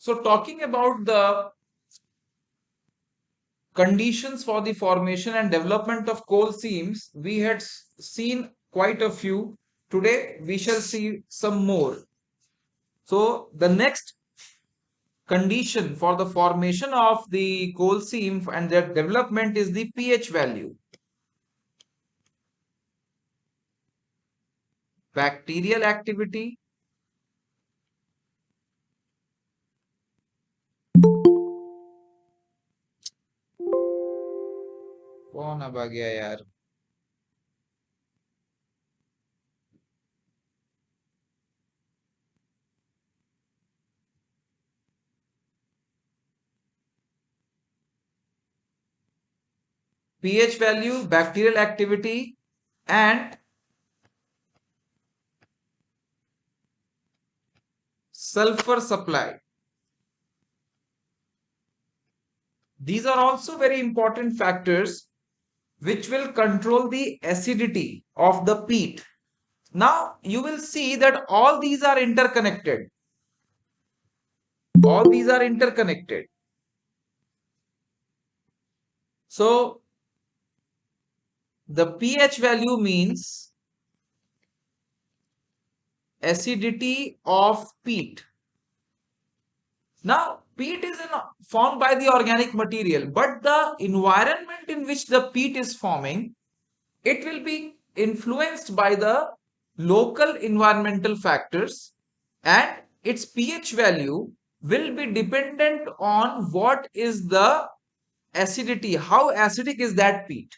So talking about the conditions for the formation and development of coal seams, we had seen quite a few. Today we shall see some more. So the next condition for the formation of the coal seam and their development is the pH value. Bacterial activity. कौन अब आ गया यार? pH value, bacterial activity, and sulfur supply. These are also very important factors which will control the acidity of the peat. Now you will see that all these are interconnected. All these are interconnected. So the pH value means acidity of peat. Now, peat is formed by the organic material, but the environment in which the peat is forming, it will be influenced by the local environmental factors, and its pH value will be dependent on what is the acidity, how acidic is that peat.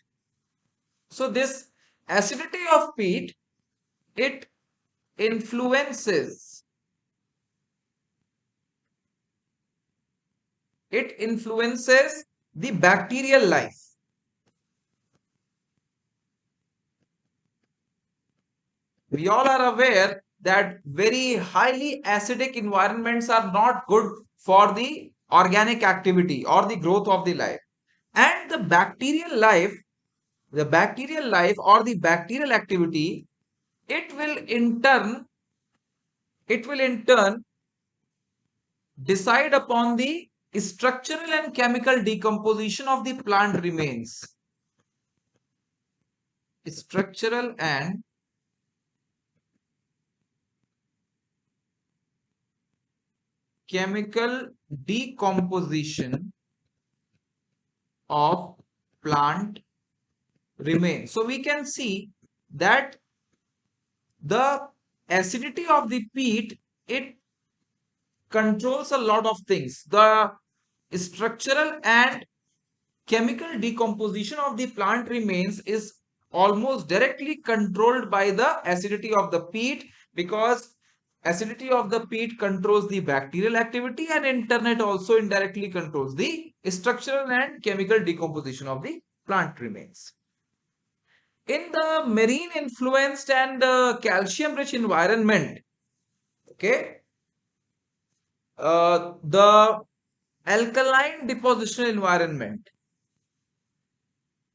So this acidity of peat, it influences the bacterial life. We all are aware that very highly acidic environments are not good for the organic activity or the growth of the life. And the bacterial life or the bacterial activity, it will in turn decide upon the structural and chemical decomposition of the plant remains. Structural and chemical decomposition of plant remains. So we can see that the acidity of the peat, it controls a lot of things. The structural and chemical decomposition of the plant remains is almost directly controlled by the acidity of the peat, because acidity of the peat controls the bacterial activity, and in turn it also indirectly controls the structural and chemical decomposition of the plant remains. In the marine influenced and calcium rich environment, okay, the alkaline depositional environment,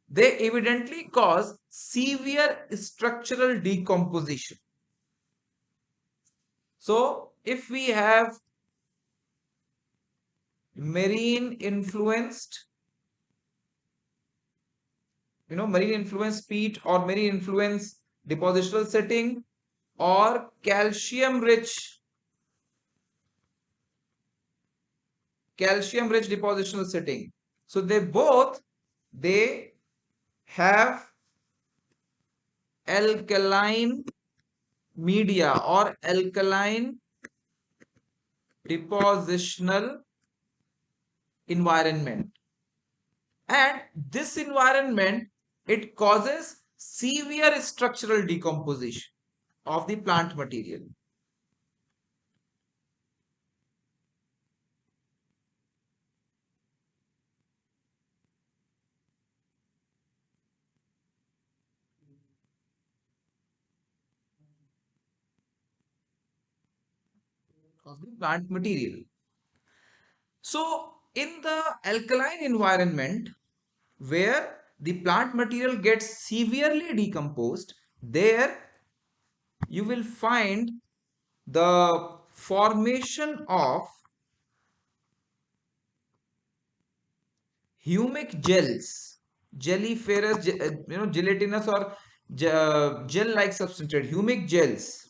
they evidently cause severe structural decomposition. So if we have marine influenced peat or marine influence depositional setting, or calcium rich depositional setting, so they have alkaline media or alkaline depositional environment, and this environment, it causes severe structural decomposition of the plant material. Of the plant material. So in the alkaline environment where the plant material gets severely decomposed, there you will find the formation of humic gels, jellyferous, gelatinous or gel-like substances, humic gels,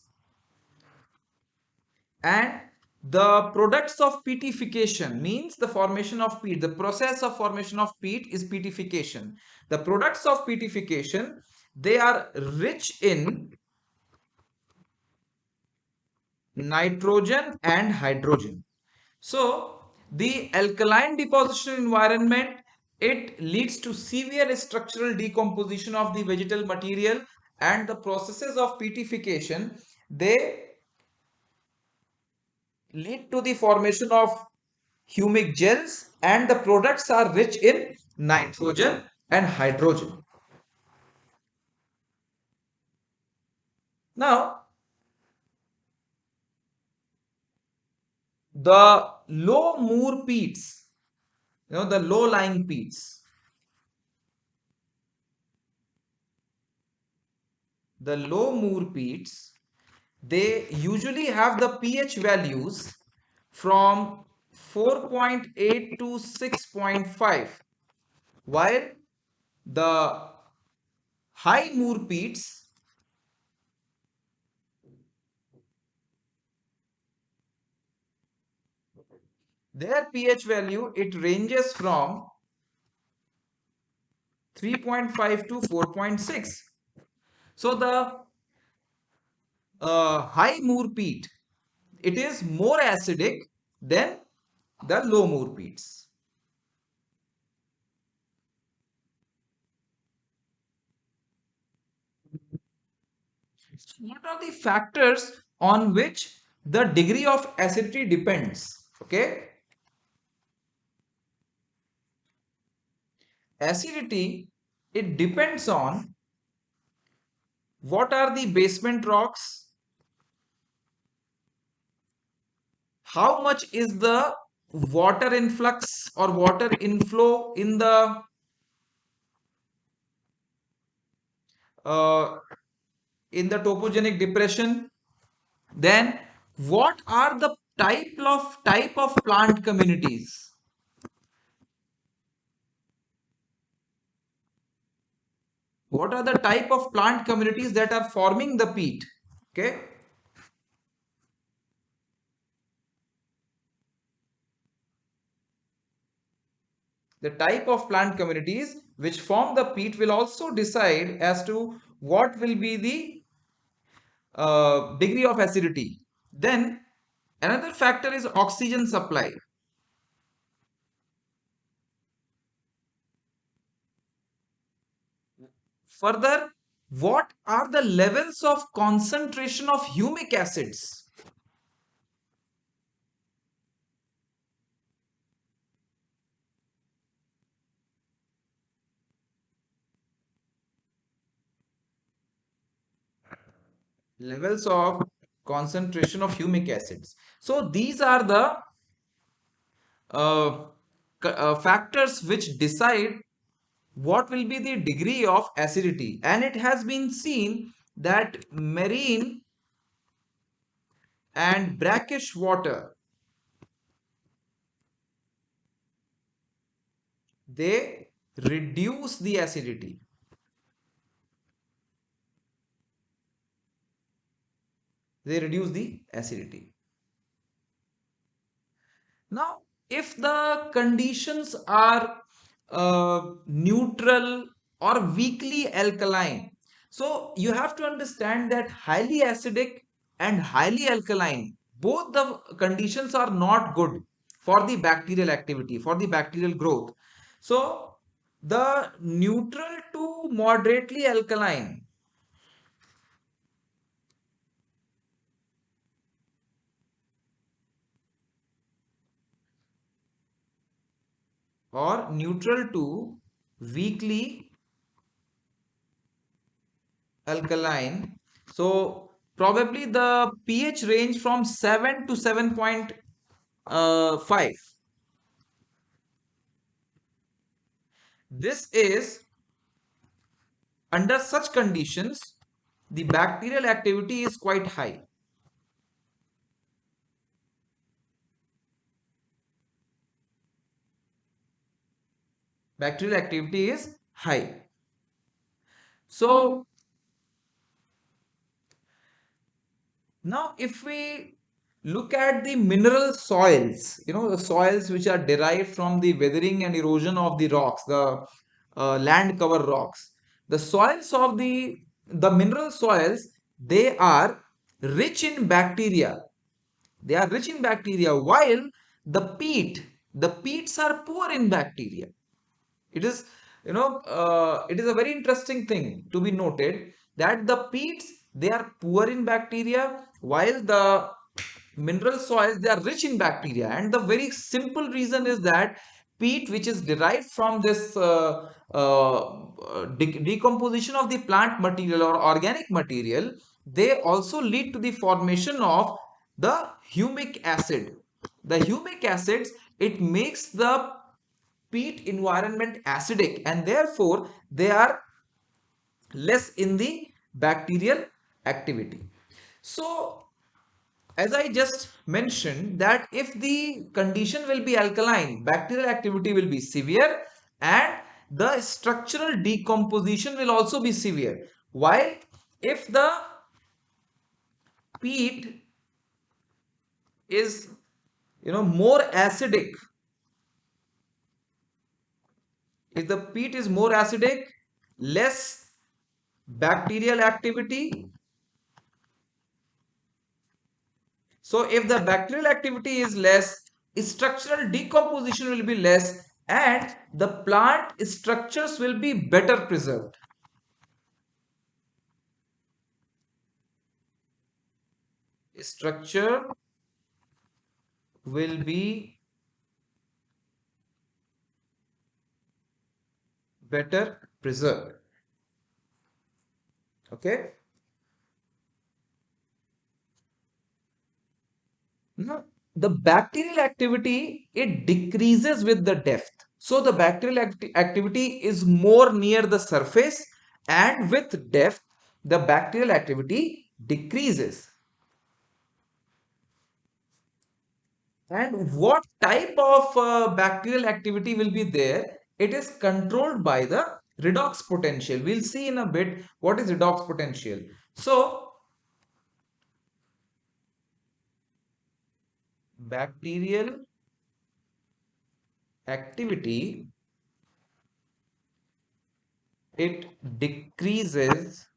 and the products of peatification means the formation of peat. The process of formation of peat is peatification. The products of peatification, they are rich in nitrogen and hydrogen. So the alkaline deposition environment, it leads to severe structural decomposition of the vegetal material, and the processes of peatification, they lead to the formation of humic gels, and the products are rich in nitrogen and hydrogen. Now, the low moor peats, the low lying peats, the low moor peats, they usually have the pH values from 4.8 to 6.5, while the high moor peats, their pH value, it ranges from 3.5 to 4.6. So the high moor peat, it is more acidic than the low moor peats. What are the factors on which the degree of acidity depends? Okay, acidity, it depends on what are the basement rocks, how much is the water influx or water inflow uh, in the topogenic depression, then what are the type of plant communities, what are the type of plant communities that are forming the peat. Okay, the type of plant communities which form the peat will also decide as to what will be the degree of acidity. Then another factor is oxygen supply. Further, what are the levels of concentration of humic acids? Levels of concentration of humic acids. So these are the uh, factors which decide what will be the degree of acidity, and it has been seen that marine and brackish water, they reduce the acidity. They reduce the acidity. Now, if the conditions are neutral or weakly alkaline, so you have to understand that highly acidic and highly alkaline, both the conditions are not good for the bacterial activity, for the bacterial growth. So, the neutral to moderately alkaline or neutral to weakly alkaline. So probably the pH range from 7 to 7.5. This is, under such conditions, the bacterial activity is quite high. Bacterial activity is high. So now if we look at the mineral soils, the soils which are derived from the weathering and erosion of the rocks, the land cover rocks, the soils of the mineral soils, they are rich in bacteria. They are rich in bacteria, while the peats are poor in bacteria. It is, it is a very interesting thing to be noted that the peats, they are poor in bacteria, while the mineral soils, they are rich in bacteria. And the very simple reason is that peat, which is derived from this decomposition of the plant material or organic material, they also lead to the formation of the humic acid. The humic acids, it makes the peat environment acidic, and therefore they are less in the bacterial activity. So as I just mentioned, that if the condition will be alkaline, bacterial activity will be severe, and the structural decomposition will also be severe. While if the peat is, more acidic, if the peat is more acidic, less bacterial activity. So if the bacterial activity is less, structural decomposition will be less, and the plant structures will be better preserved. Structure will be better preserved. Okay. Now, the bacterial activity, it decreases with the depth. So the bacterial activity is more near the surface, and with depth, the bacterial activity decreases. And what type of bacterial activity will be there? It is controlled by the redox potential. We'll see in a bit what is redox potential. So, bacterial activity, it decreases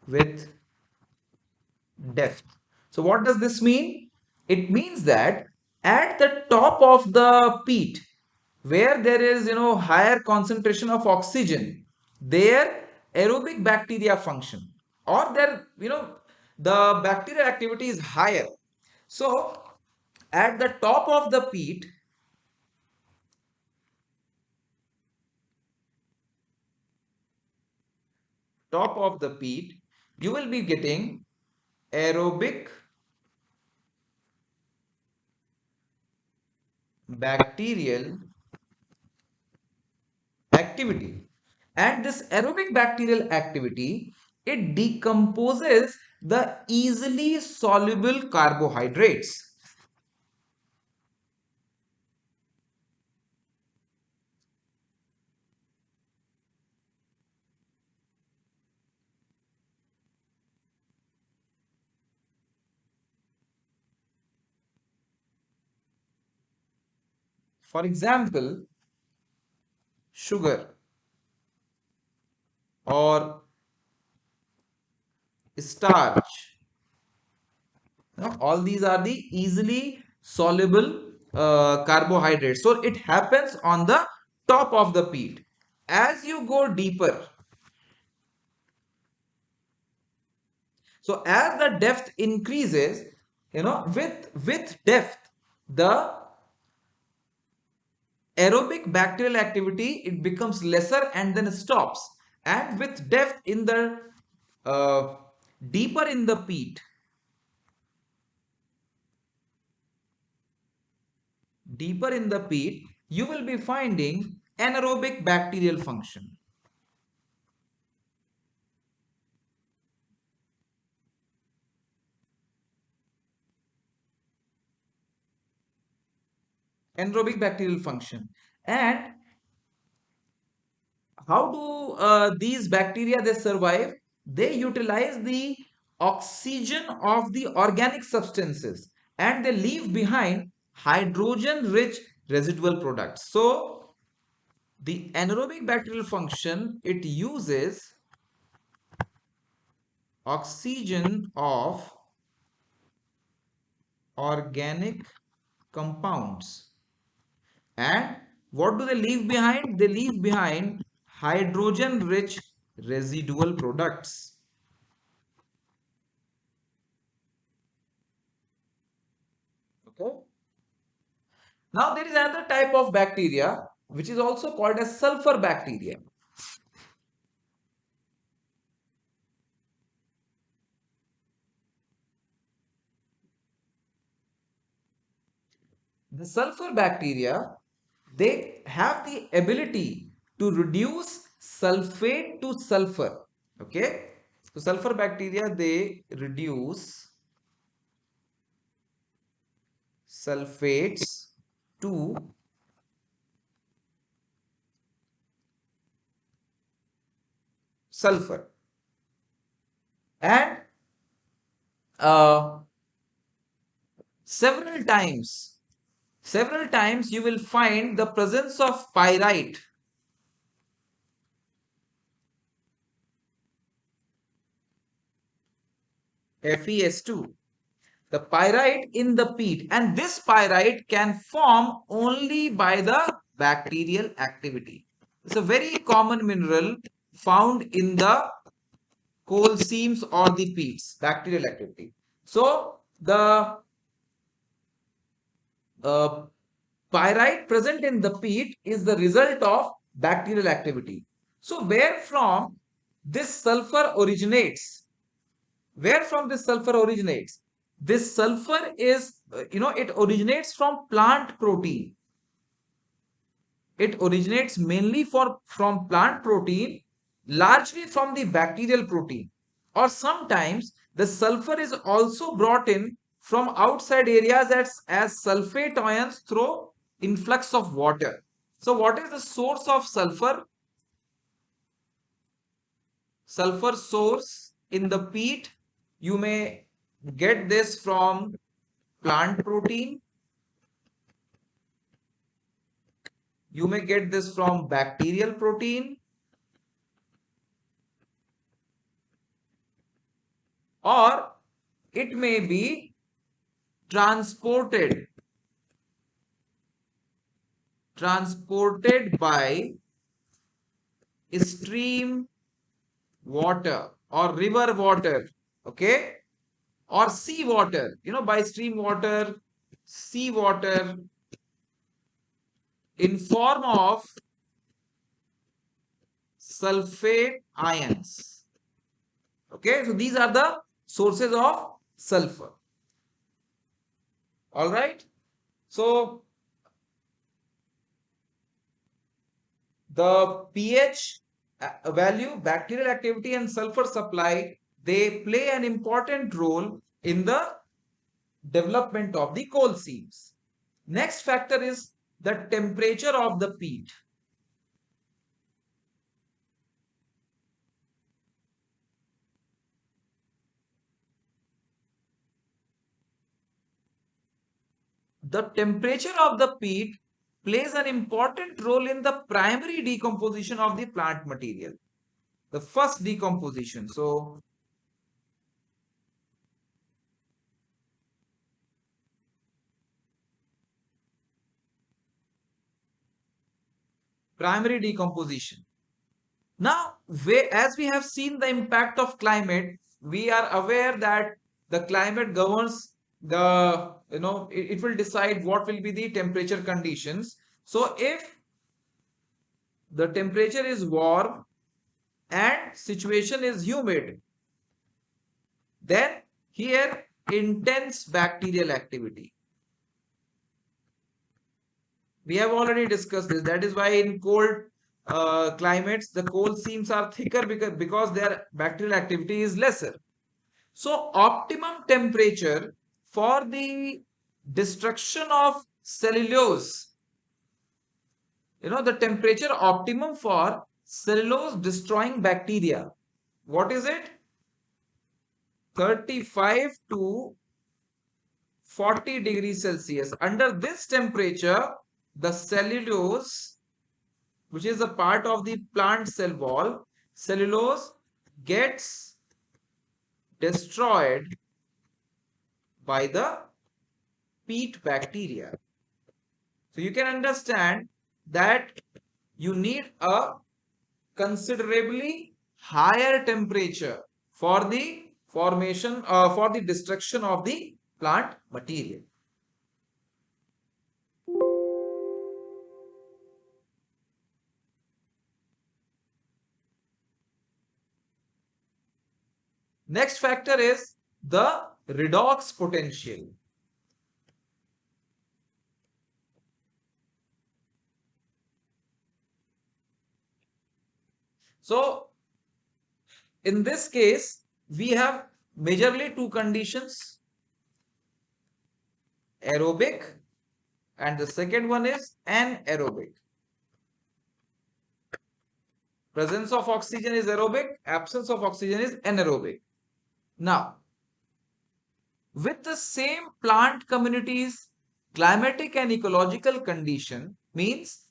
with depth. So, what does this mean? It means that at the top of the peat, where there is, higher concentration of oxygen, there aerobic bacteria function, or there, the bacterial activity is higher. So at the top of the peat, you will be getting aerobic bacterial activity. And this aerobic bacterial activity, it decomposes the easily soluble carbohydrates. For example, sugar or starch. Now, all these are the easily soluble carbohydrates. So it happens on the top of the peat. As you go deeper, so as the depth increases, with depth, the aerobic bacterial activity, it becomes lesser and then stops. And with depth in the uh, deeper in the peat, you will be finding anaerobic bacterial function. Anaerobic bacterial function. And how do these bacteria they survive? They utilize the oxygen of the organic substances and they leave behind hydrogen rich residual products. So the anaerobic bacterial function, it uses oxygen of organic compounds. And what do they leave behind? They leave behind hydrogen rich residual products. Okay. Now there is another type of bacteria which is also called as sulfur bacteria. The sulfur bacteria, they have the ability to reduce sulfate to sulfur. Okay. So sulfur bacteria, they reduce sulfates to sulfur. And uh, several times, several times you will find the presence of pyrite. FeS2, the pyrite in the peat, and this pyrite can form only by the bacterial activity. It's a very common mineral found in the coal seams or the peats, bacterial activity. So the uh, pyrite present in the peat is the result of bacterial activity. So where from this sulfur originates? Where from this sulfur originates? This sulfur is, it originates from plant protein. It originates mainly from plant protein, largely from the bacterial protein. Or sometimes the sulfur is also brought in from outside areas as sulfate ions through influx of water. So what is the source of sulfur? Sulfur source in the peat, you may get this from plant protein, you may get this from bacterial protein, or it may be transported by stream water or river water, okay, or sea water, by stream water, sea water, in form of sulfate ions. Okay, so these are the sources of sulfur. All right. So the pH value, bacterial activity, and sulfur supply, they play an important role in the development of the coal seams. Next factor is the temperature of the peat. The temperature of the peat plays an important role in the primary decomposition of the plant material. The first decomposition. So primary decomposition. Now, as we have seen the impact of climate, we are aware that the climate governs the, it will decide what will be the temperature conditions. So if the temperature is warm and situation is humid, then here intense bacterial activity. We have already discussed this. That is why in cold climates, the coal seams are thicker because their bacterial activity is lesser. So optimum temperature for the destruction of cellulose, the temperature optimum for cellulose destroying bacteria. What is it? 35 to 40 degrees Celsius. Under this temperature, the cellulose, which is a part of the plant cell wall, cellulose gets destroyed by the peat bacteria. So you can understand that you need a considerably higher temperature for the formation for the destruction of the plant material. Next factor is the redox potential. So in this case, we have majorly two conditions, aerobic, and the second one is anaerobic. Presence of oxygen is aerobic, absence of oxygen is anaerobic. Now, with the same plant communities, climatic and ecological condition means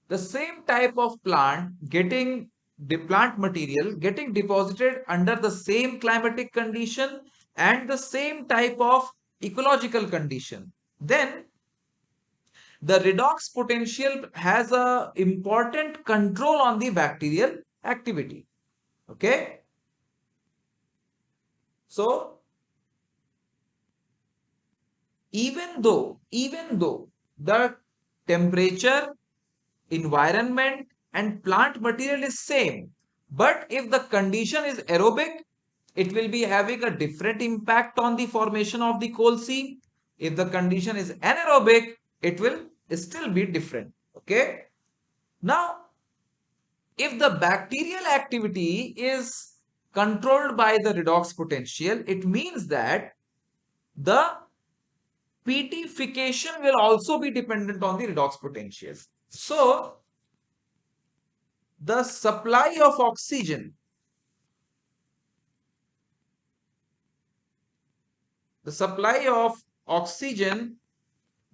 the same type of plant getting the plant material getting deposited under the same climatic condition and the same type of ecological condition. Then the redox potential has a important control on the bacterial activity. Okay. So even though the temperature, environment and plant material is same, but if the condition is aerobic, it will be having a different impact on the formation of the coal seam. If the condition is anaerobic, it will still be different. Okay. Now, if the bacterial activity is controlled by the redox potential, it means that the peatification will also be dependent on the redox potential. So, the supply of oxygen,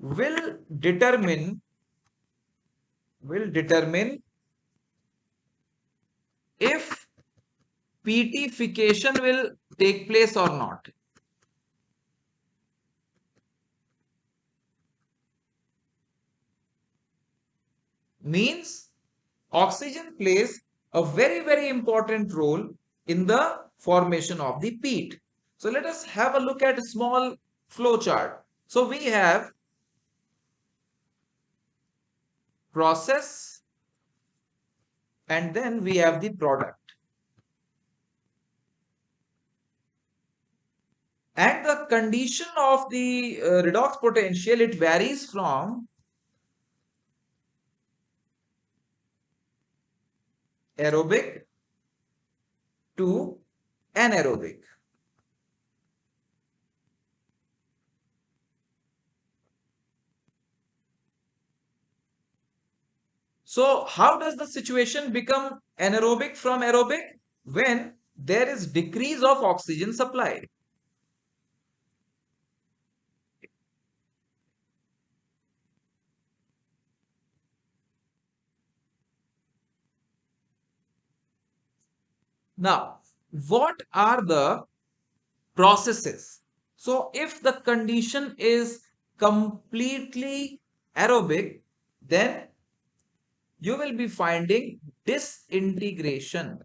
will determine if peatification will take place or not. Means oxygen plays a very important role in the formation of the peat. So let us have a look at a small flow chart. So we have process and then we have the product. And the condition of the redox potential, it varies from aerobic to anaerobic. So how does the situation become anaerobic from aerobic? When there is decrease of oxygen supply. Now, what are the processes? So if the condition is completely aerobic, then you will be finding disintegration.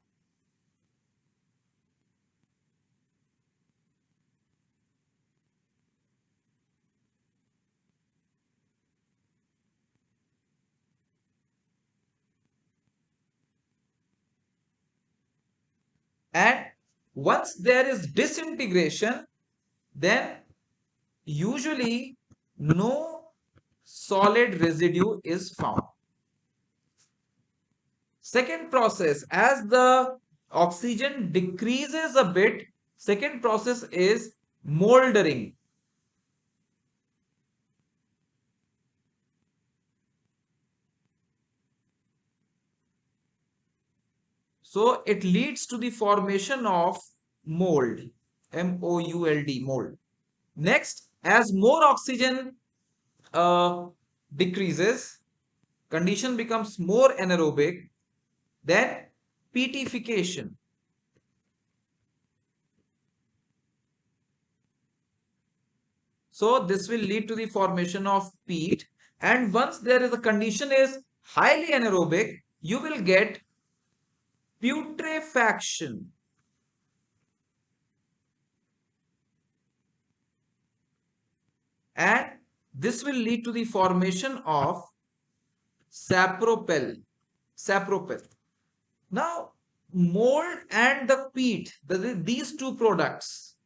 And once there is disintegration, then usually no solid residue is found. Second process, as the oxygen decreases a bit, second process is moldering. So it leads to the formation of mold, mold, mold. Next, as more oxygen uh, decreases, condition becomes more anaerobic, then peatification. So this will lead to the formation of peat, and once there is a condition is highly anaerobic, you will get putrefaction. And this will lead to the formation of sapropel. Sapropel. Now, mold and the peat, these two products,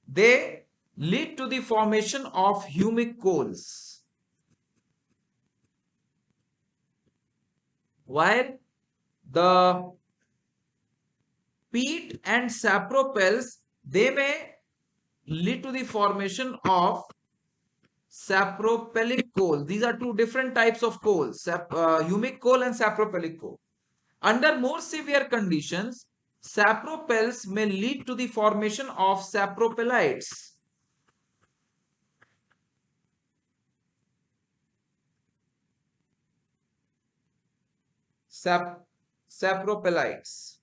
they lead to the formation of humic coals. While the peat and sapropels, they may lead to the formation of sapropelic coal. These are two different types of coals, humic coal and sapropelic coal. Under more severe conditions, sapropels may lead to the formation of sapropelites. Sapropelites.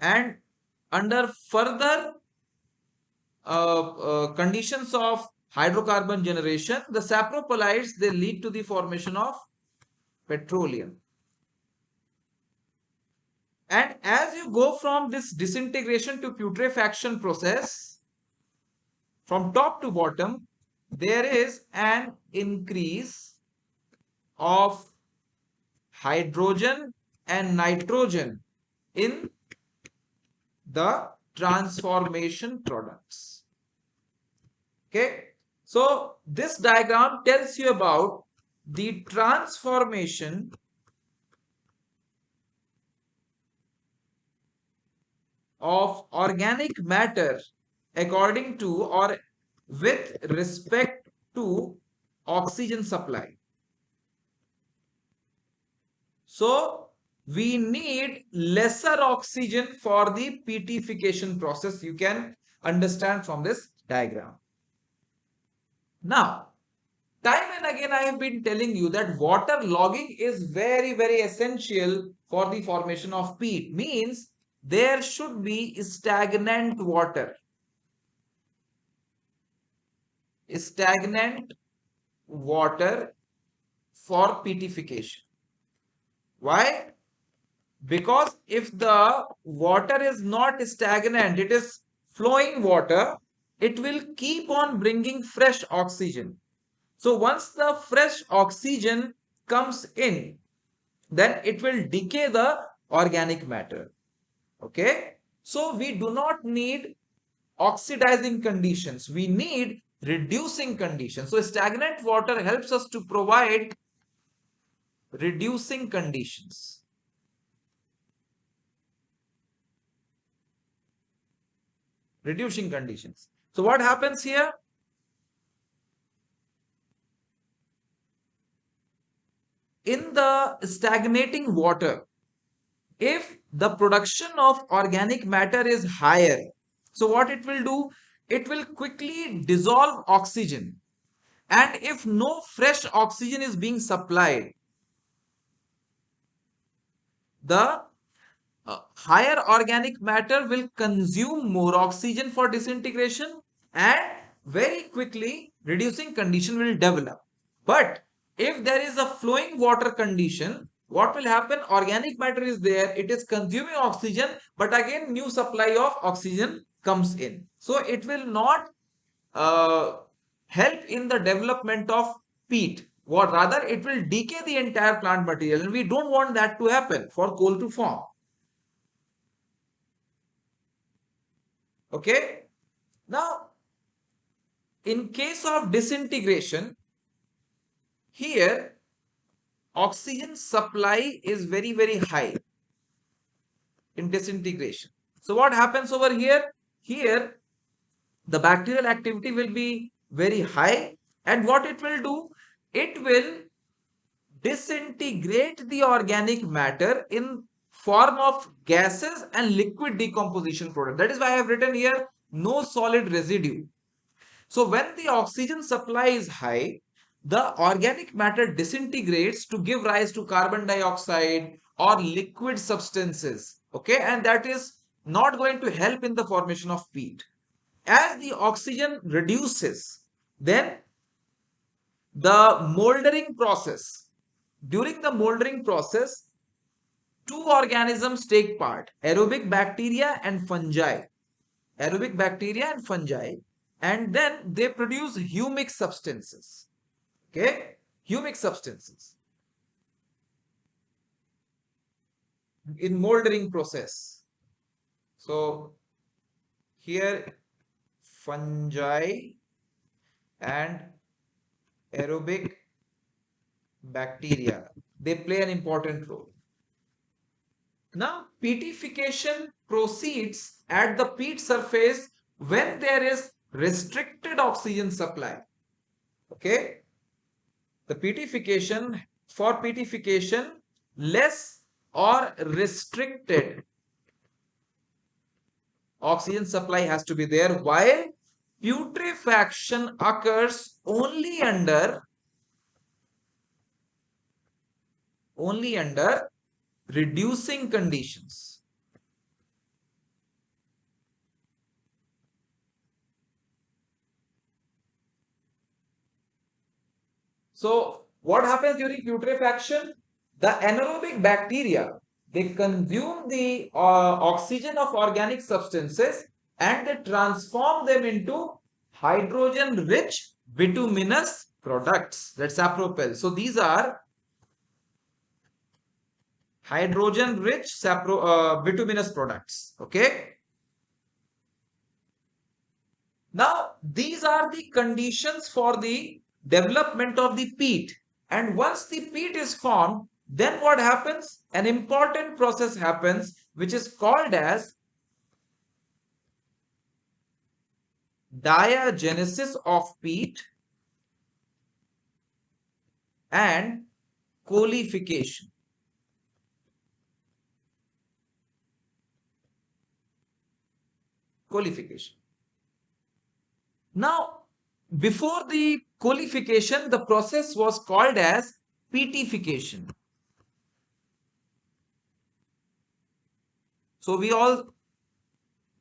And under further conditions of hydrocarbon generation, the sapropelites, they lead to the formation of petroleum. And as you go from this disintegration to putrefaction process, from top to bottom, there is an increase of hydrogen and nitrogen in the transformation products. Okay, so this diagram tells you about the transformation of organic matter according to or with respect to oxygen supply. So we need lesser oxygen for the peatification process. You can understand from this diagram. Now, time and again I have been telling you that water logging is very, very essential for the formation of peat. Means there should be stagnant water. Stagnant water for peatification. Why? Because if the water is not stagnant, it is flowing water, it will keep on bringing fresh oxygen. So once the fresh oxygen comes in, then it will decay the organic matter. Okay. So we do not need oxidizing conditions. We need reducing conditions. So stagnant water helps us to provide reducing conditions. Reducing conditions. So what happens here? In the stagnating water, if the production of organic matter is higher, so what it will do? It will quickly dissolve oxygen. And if no fresh oxygen is being supplied, the higher organic matter will consume more oxygen for disintegration, and very quickly reducing condition will develop. But if there is a flowing water condition, what will happen? Organic matter is there, it is consuming oxygen, but again new supply of oxygen comes in. So it will not uh, help in the development of peat. What rather, it will decay the entire plant material, and we don't want that to happen for coal to form. Okay. Now, in case of disintegration, here oxygen supply is very, very high in disintegration. So what happens over here? Here the bacterial activity will be very high, and what it will do? it will disintegrate the organic matter in form of gases and liquid decomposition product. That is why I have written here no solid residue. So when the oxygen supply is high, the organic matter disintegrates to give rise to carbon dioxide or liquid substances. Okay, and that is not going to help in the formation of peat. As the oxygen reduces, then the moldering process, during the moldering process, two organisms take part: aerobic bacteria and fungi. Aerobic bacteria and fungi, and then they produce humic substances. Okay, humic substances in moldering process. So here fungi and aerobic bacteria, they play an important role. Now, peatification proceeds at the peat surface when there is restricted oxygen supply. Okay, the peatification, for peatification, less or restricted oxygen supply has to be there, while putrefaction occurs only under reducing conditions. So what happens during putrefaction? The anaerobic bacteria, they consume the oxygen of organic substances and they transform them into hydrogen rich bituminous products. That's sapropel. So these are hydrogen rich bituminous products. Okay. Now, these are the conditions for the development of the peat. And once the peat is formed, then what happens? An important process happens, which is called as diagenesis of peat and coalification. Coalification. Now, before the coalification, the process was called as peatification. So we all,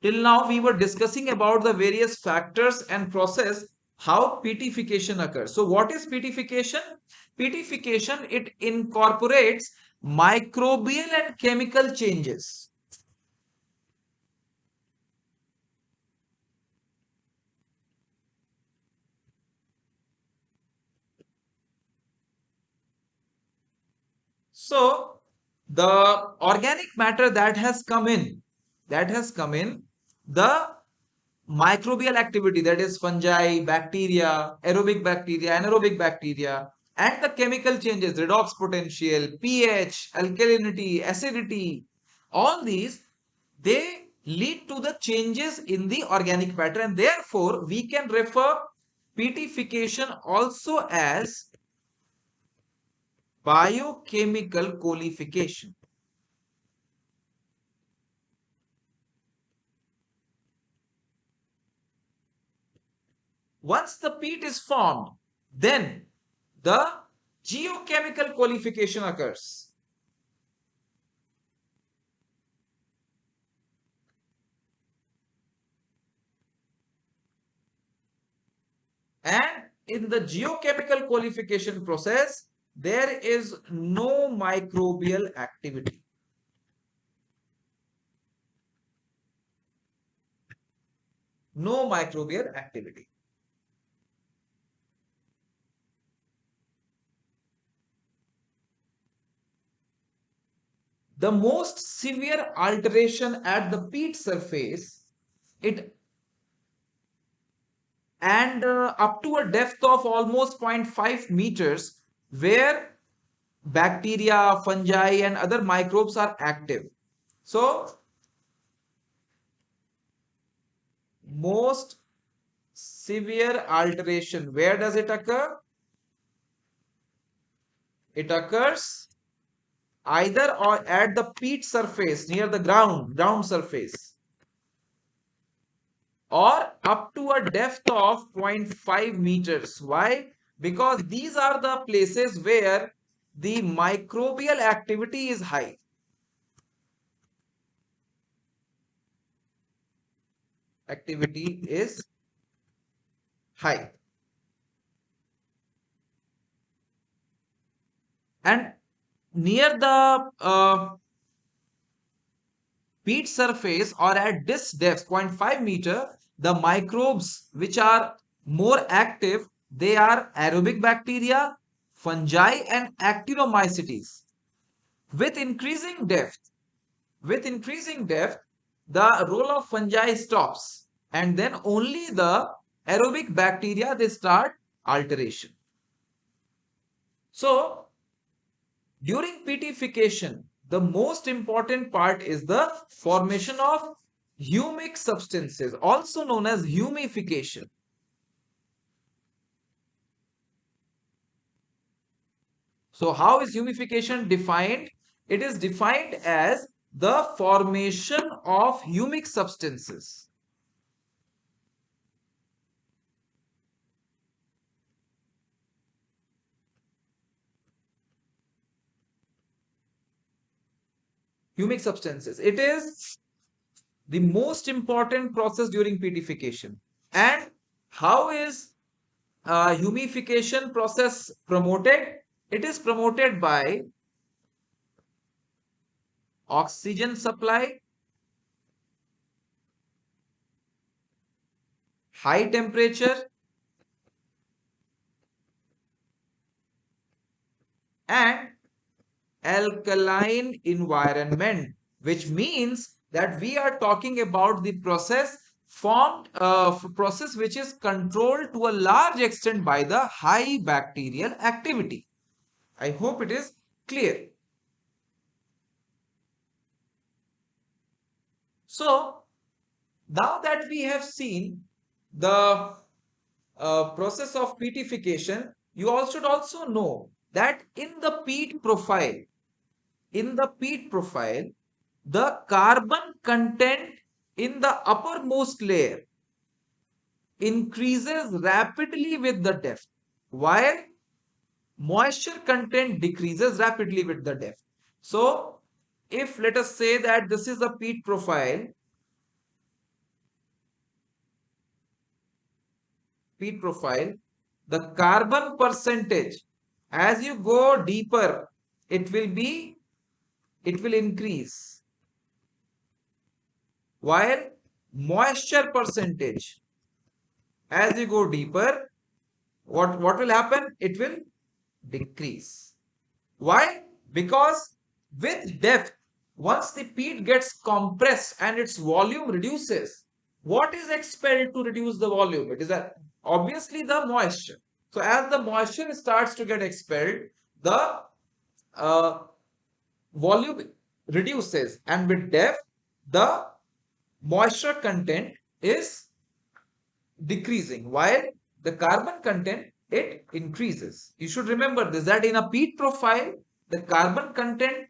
till now we were discussing about the various factors and process how peatification occurs. So what is peatification? Peatification, it incorporates microbial and chemical changes. So the organic matter that has come in, the microbial activity, that is fungi, bacteria, aerobic bacteria, anaerobic bacteria, and the chemical changes, redox potential, pH, alkalinity, acidity, all these, they lead to the changes in the organic matter, and therefore we can refer peatification also as biochemical coalification. Once the peat is formed, then the geochemical coalification occurs. And in the geochemical coalification process, there is no microbial activity. No microbial activity. The most severe alteration at the peat surface, it and up to a depth of almost 0.5 meters, where bacteria, fungi, and other microbes are active. So, most severe alteration, where does it occur? It occurs either or at the peat surface near the ground surface, or up to a depth of 0.5 meters. Why? Because these are the places where the microbial activity is high. Activity is high. And near the peat surface or at this depth 0.5 meter, the microbes which are more active, they are aerobic bacteria, fungi and actinomycetes. With increasing depth, with increasing depth, the role of fungi stops, and then only the aerobic bacteria, they start alteration. So during peatification, the most important part is the formation of humic substances, also known as humification. So how is humification defined? It is defined as the formation of humic substances. Humic substances. It is the most important process during peatification. And how is humification process promoted? It is promoted by oxygen supply, high temperature, and alkaline environment, which means that we are talking about the process process which is controlled to a large extent by the high bacterial activity. I hope it is clear. So now that we have seen the process of peatification, you all should also know that in the peat profile, the carbon content in the uppermost layer increases rapidly with the depth, while moisture content decreases rapidly with the depth. So, if let us say that this is a peat profile, the carbon percentage, as you go deeper, it will increase, while moisture percentage, as you go deeper, what will happen? It will decrease. Why? Because with depth, once the peat gets compressed and its volume reduces, what is expelled to reduce the volume? It is obviously the moisture. So as the moisture starts to get expelled, the uh, volume reduces, and with depth, the moisture content is decreasing, while the carbon content, it increases. You should remember this, that in a peat profile, the carbon content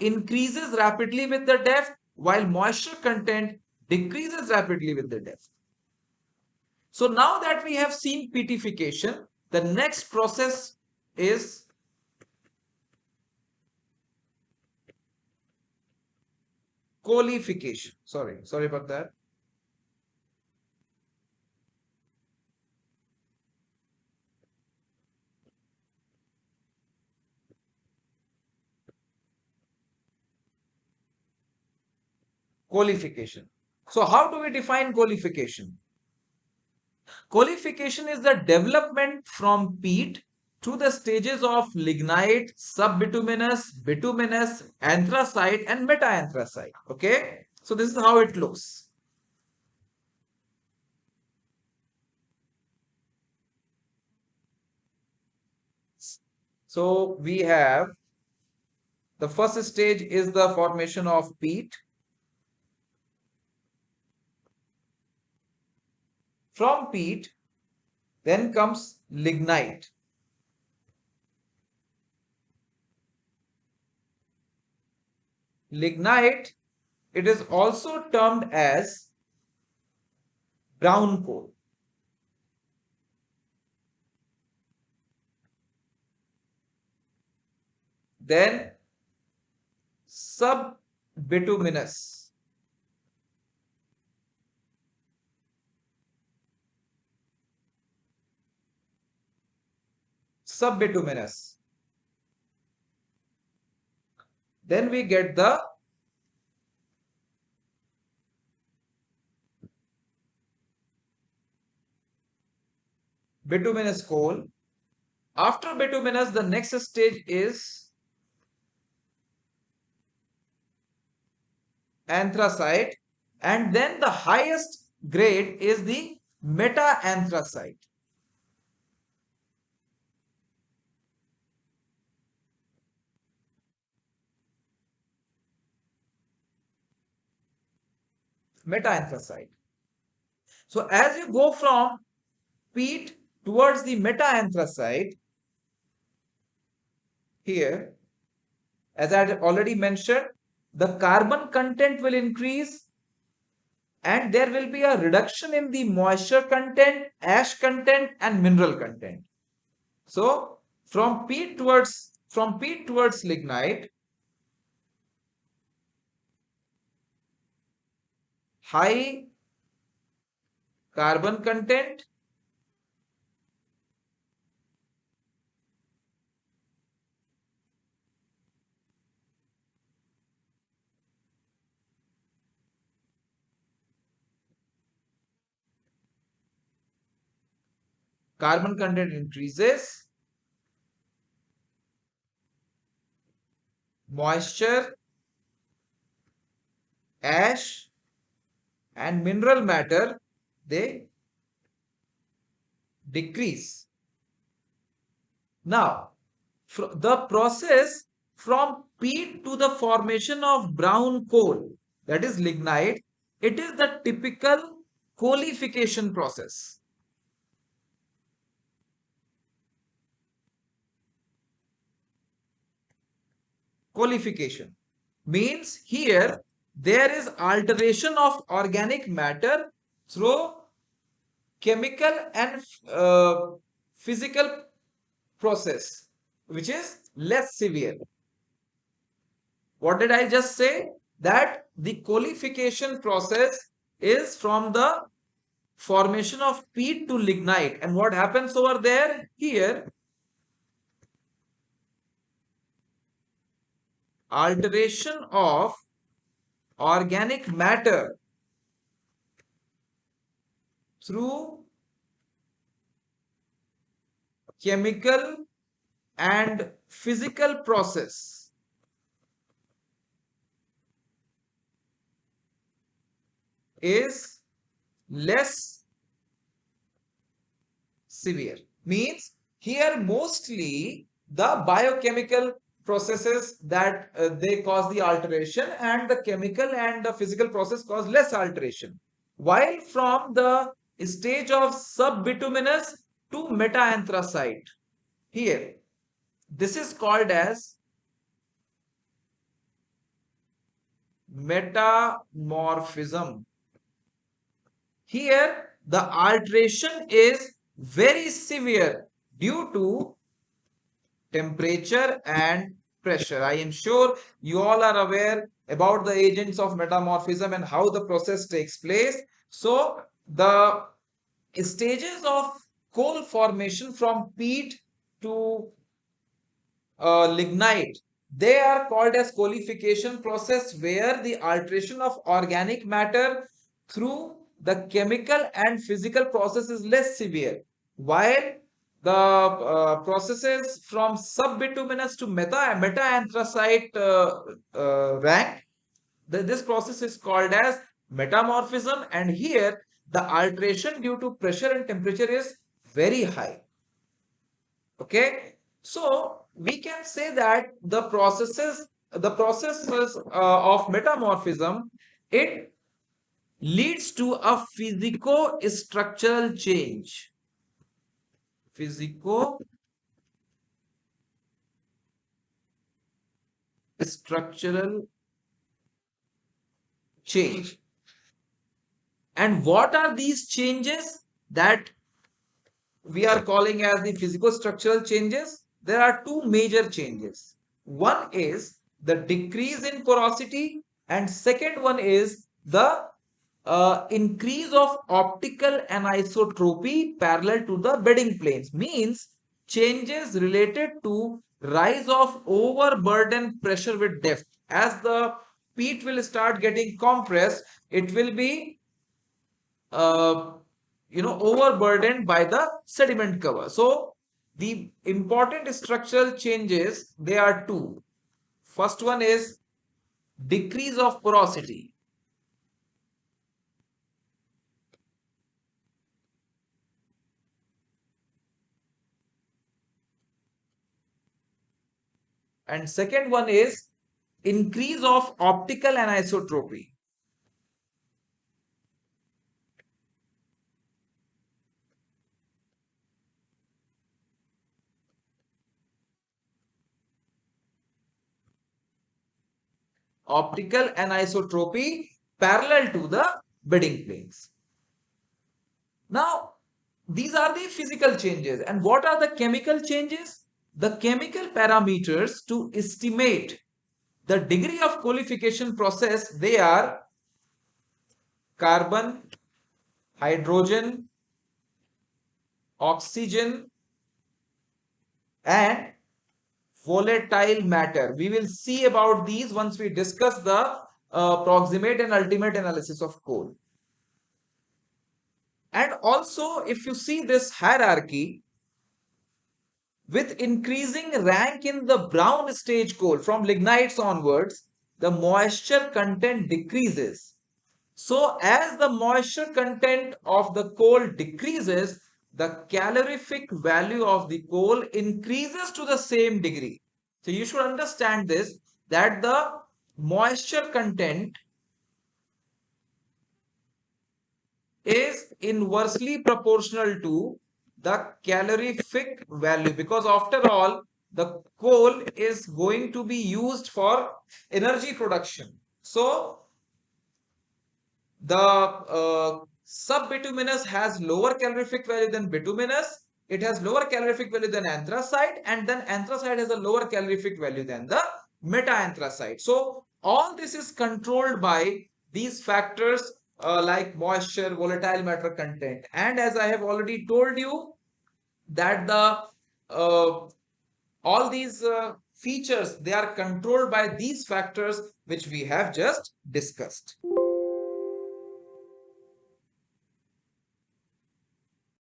increases rapidly with the depth, while moisture content decreases rapidly with the depth. So now that we have seen peatification, the next process is coalification. Sorry about that. Coalification. So how do we define coalification? Coalification is the development from peat to the stages of lignite, subbituminous, bituminous, anthracite, and metaanthracite. Okay, so this is how it looks. So we have the first stage is the formation of peat. From peat, then comes lignite. lignite, it is also termed as brown coal. Then subbituminous. Subbituminous. Then we get the bituminous coal. After bituminous, the next stage is anthracite, and then the highest grade is the meta-anthracite. Meta-anthracite. So as you go from peat towards the meta-anthracite, here, as I had already mentioned, the carbon content will increase and there will be a reduction in the moisture content, ash content, and mineral content. So from peat towards lignite, high carbon content, carbon content increases, moisture, ash, and mineral matter, they decrease. Now, the process from peat to the formation of brown coal, that is lignite, it is the typical coalification process. Coalification means here there is alteration of organic matter through chemical and physical process, which is less severe. What did I just say? That the coalification process is from the formation of peat to lignite. And what happens over there? Here, alteration of organic matter through chemical and physical process is less severe. Means here mostly the biochemical processes that they cause the alteration, and the chemical and the physical process cause less alteration. While from the stage of subbituminous to meta-anthracite, here this is called as metamorphism. Here the alteration is very severe due to temperature and pressure. I am sure you all are aware about the agents of metamorphism and how the process takes place. So the stages of coal formation from peat to lignite, they are called as coalification process, where the alteration of organic matter through the chemical and physical process is less severe, while the processes from subbituminous to meta-anthracite rank, this process is called as metamorphism, and here the alteration due to pressure and temperature is very high. Okay, so we can say that the processes of metamorphism, it leads to a physico-structural change. Physico-structural change. And what are these changes that we are calling as the physico-structural changes? There are two major changes. One is the decrease in porosity, and second one is the increase of optical anisotropy parallel to the bedding planes. Means changes related to rise of overburden pressure with depth. As the peat will start getting compressed, it will be uh, overburdened by the sediment cover. So the important structural changes, they are two. First one is decrease of porosity, and second one is increase of optical anisotropy. Optical anisotropy parallel to the bedding planes. Now, these are the physical changes. And what are the chemical changes? The chemical parameters to estimate the degree of qualification process, they are carbon, hydrogen, oxygen, and volatile matter. We will see about these once we discuss the proximate and ultimate analysis of coal. And also, if you see this hierarchy, with increasing rank in the brown stage coal from lignites onwards, the moisture content decreases. So as the moisture content of the coal decreases, the calorific value of the coal increases to the same degree. So you should understand this, that the moisture content is inversely proportional to the calorific value, because after all the coal is going to be used for energy production. So the subbituminous has lower calorific value than bituminous, it has lower calorific value than anthracite, and then anthracite has a lower calorific value than the meta-anthracite. So all this is controlled by these factors like moisture, volatile matter content, and as I have already told you that the all these features, they are controlled by these factors which we have just discussed.